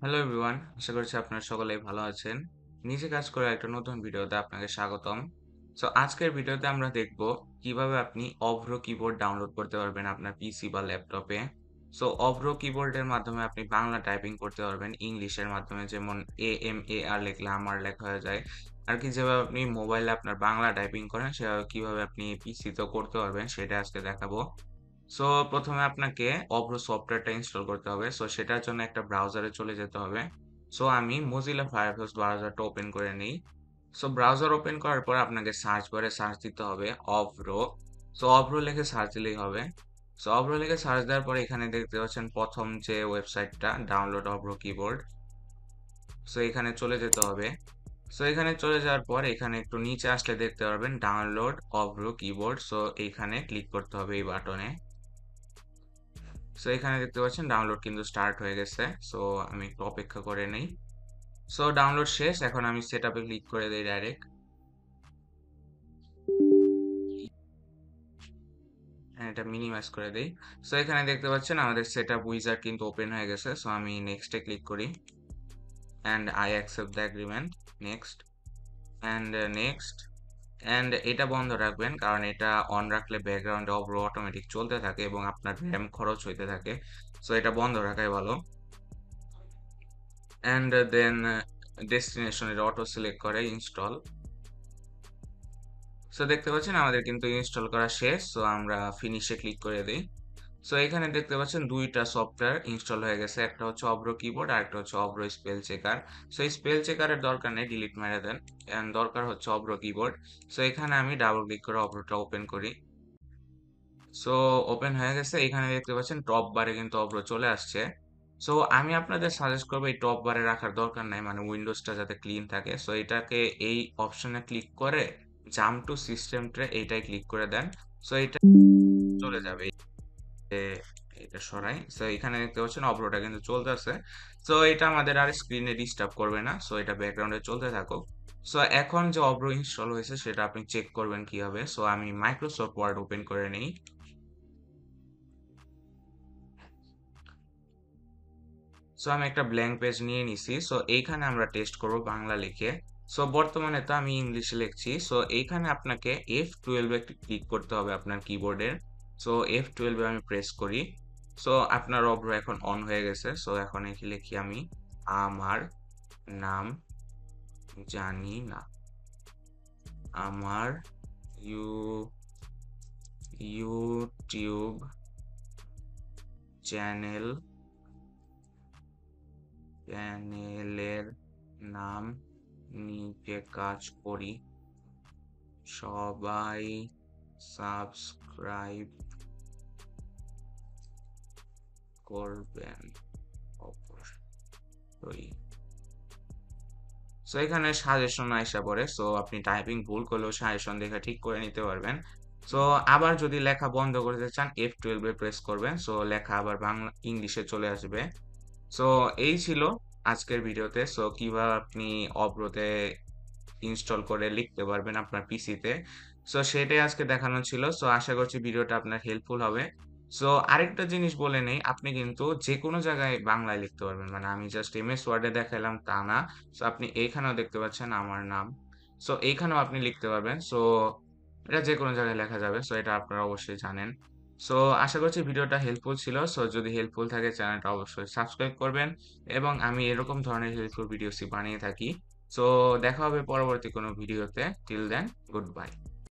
Hello everyone, আশা করছি আপনারা সকলেই ভালো আছেন। নিজে কাজ করে একটা নতুন ভিডিওতে আপনাকে স্বাগতম। আজকের ভিডিওতে আমরা দেখব কিভাবে আপনি অভ্র কিবোর্ড ডাউনলোড করতে পারবেন আপনার পিসি বা ল্যাপটপে। অভ্র কিবোর্ডের মাধ্যমে আপনি বাংলা টাইপিং করতে পারবেন ইংলিশের মাধ্যমে, যেমন AMAR লিখলে আমার লেখা হয়ে যায়। আরকি যেভাবে আপনি মোবাইলে আপনার বাংলা টাইপিং করেন সেভাবে কিভাবে আপনি পিসিতেও করতে পারবেন সেটা আজকে দেখাবো। সো ১ম এ আপনাকে অভ্র সফটওয়্যারটা ইনস্টল করতে হবে। সেটার জন্য একটা ব্রাউজারে চলে যেতে হবে। আমি Mozilla Firefox ব্রাউজারটা ওপেন করে নেই। ব্রাউজার ওপেন করার পর আপনাকে সার্চ বারে সার্চ দিতে হবে অভ্র। অভ্র লিখে সার্চ দিলেই হবে। অভ্র লিখে সার্চ দেওয়ার পরে এখানে দেখতে পাচ্ছেন ১ম যে ওয়েবসাইটটা ডাউনলোড অভ্র কিবোর্ড। এখানে চলে যেতে হবে। এখানে চলে যাওয়ার পর এখানে একটু নিচে আসলে দেখতে পারবেন ডাউনলোড অভ্র কিবোর্ড। এইখানে ক্লিক করতে হবে এই বাটনে। এখানে দেখতে পাচ্ছেন ডাউনলোড কিন্তু স্টার্ট হয়ে গেছে। আমি একটু অপেক্ষা করে নেই। ডাউনলোড শেষ। এখন আমি সেটআপ এ ক্লিক করে দেই ডাইরেক্ট। এটা মিনিমাইজ করে দেই। এখানে দেখতে পাচ্ছেন আমাদের সেটআপ উইজার্ড কিন্তু ওপেন হয়ে গেছে। আমি নেক্সট এ ক্লিক করি and I accept the agreement. Next and next and এটা বন্ধ রাখবেন, কারণ এটা অন রাখলে ব্যাকগ্রাউন্ডে অব্র অটোমেটিক চলতে থাকে এবং আপনার র‍্যাম খরচ হইতে থাকে। এটা বন্ধ রাখাই ভালো। অ্যান্ড দেন ডেস্টিনেশন এর অটো সিলেক্ট করে ইনস্টল। দেখতে পাচ্ছেন আমাদের কিন্তু ইনস্টল করা শেষ। আমরা ফিনিশ এ ক্লিক করে দেই। এখানে দেখতে পাচ্ছেন ২ টা সফটওয়্যার ইনস্টল হয়ে গেছে। একটা হচ্ছে অভ্র কিবোর্ড আর একটা হচ্ছে অভ্র স্পেল চেকার। স্পেল চেকারের দরকার নেই, ডিলিট মেরে দেন। এন্ড দরকার হচ্ছে অভ্র কিবোর্ড। এখানে আমি ডাবল ক্লিক করে অভ্রটা ওপেন করি। সো ওপেন হয়ে গেছে। এখানে দেখতে পাচ্ছেন টপ বারে কিন্তু অভ্র চলে আসছে। আমি আপনাদের সাজেস্ট করব এই টপ বারে রাখার দরকার নাই, মানে উইন্ডোজটা যাতে ক্লিন থাকে। এটাকে এই অপশনে ক্লিক করে জাম্প টু সিস্টেম ট্রে এইটাই ক্লিক করে দেন। এটা চলে যাবে। এটা সরাই। এখানে দেখতে পাচ্ছেন অভ্রটা কিন্তু চলতেছে। এটা আমাদের আর স্ক্রিনে ডিস্টার্ব করবে না। এটা ব্যাকগ্রাউন্ডে চলতে থাকুক। এখন যে অভ্র ইনস্টল হয়েছে সেটা আপনি চেক করবেন কিভাবে। আমি মাইক্রোসফট ওয়ার্ড ওপেন করে নেই। আমি একটা ব্ল্যাঙ্ক পেজ নিয়ে নিছি। এইখানে আমরা টেস্ট করব বাংলা লিখে। বর্তমানে তো আমি ইংলিশে লিখছি। এইখানে আপনাকে F12 এ ক্লিক করতে হবে আপনার কিবোর্ডের। F12 এ আমি প্রেস করি। আপনার অভ্র এখন অন হয়ে গেছে। এখন এখানে লিখি আমি আমার নাম জানি না। আমার ইউটিউব চ্যানেলের নাম নিচে কাজ করি, সবাই সাবস্ক্রাইব করবেন অবশ্যই। এখানে সাজেশন আইসা পড়ে। আপনি টাইপিং ভুল করলেও সাজেশন দেখে ঠিক করে নিতে পারবেন। সো আবার যদি লেখা বন্ধ করতে চান F12 এ প্রেস করবেন। লেখা আবার বাংলা ইংলিশে চলে আসবে। সো এই ছিল আজকের ভিডিওতে। কিভাবে আপনি অভ্রতে ইনস্টল করে লিখতে পারবেন আপনার পিসিতে। সেটাই আজকে দেখানো ছিল। আশা করছি ভিডিওটা আপনার হেল্পফুল হবে। আরেকটা জিনিস বলে নেই, আপনি কিন্তু যেকোনো জায়গায় বাংলায় লিখতে পারবেন। মানে আমি জাস্ট এমএস ওয়ার্ড এ দেখাইলাম তা না। আপনি এইখানেও দেখতে পাচ্ছেন আমার নাম। এইখানেও আপনি লিখতে পারবেন। এটা যেকোনো জায়গায় লেখা যাবে। এটা আপনারা অবশ্যই জানেন। সো আশা করছি ভিডিওটা হেল্পফুল ছিল। যদি হেল্পফুল থাকে চ্যানেলটা অবশ্যই সাবস্ক্রাইব করবেন এবং আমি এরকম ধরনের হেল্পফুল ভিডিওসই বানিয়ে থাকি। সো দেখা হবে পরবর্তী কোনো ভিডিওতে। Till then, good by.